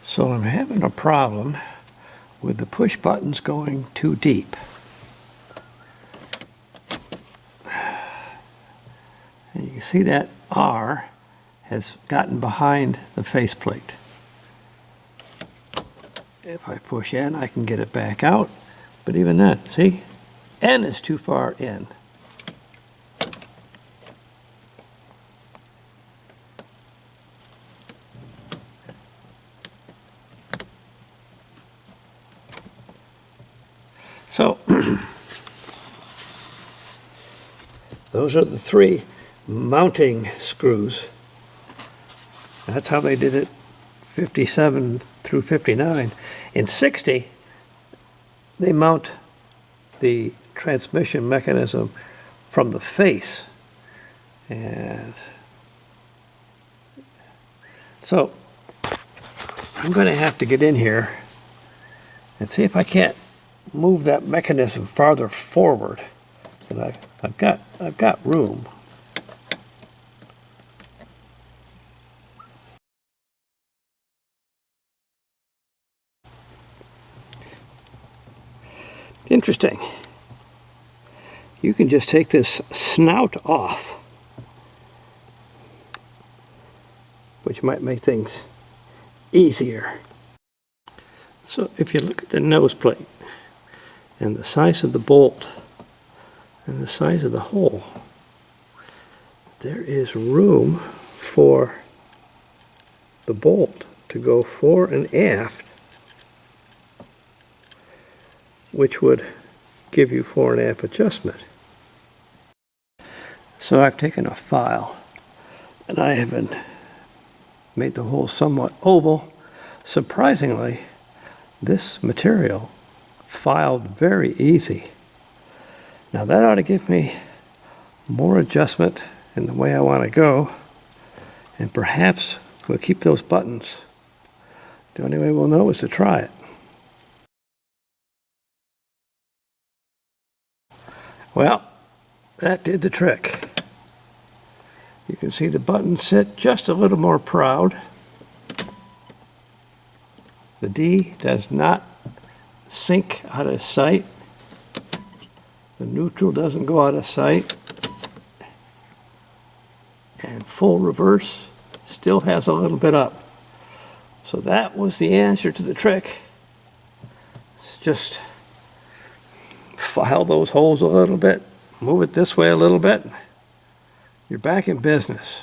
So I'm having a problem with the push buttons going too deep. And you can see that R has gotten behind the faceplate. If I push N, I can get it back out. But even then, see? N is too far in. So, those are the three mounting screws. That's how they did it 57 through 59. In 60, they mount the transmission mechanism from the face. And so I'm going to have to get in here and see if I can't move that mechanism farther forward. And I've got room. Interesting. You can just take this snout off, which might make things easier. So if you look at the nose plate and the size of the bolt and the size of the hole, there is room for the bolt to go fore and aft, which would give you fore and aft adjustment. So I've taken a file and I have made the hole somewhat oval. Surprisingly, this material filed very easy. Now that ought to give me more adjustment in the way I want to go, and perhaps we'll keep those buttons. The only way we'll know is to try it. Well, that did the trick. You can see the buttons sit just a little more proud. The D does not sink out of sight. The neutral doesn't go out of sight. And full reverse still has a little bit up. So that was the answer to the trick. It's just file those holes a little bit, move it this way a little bit. You're back in business.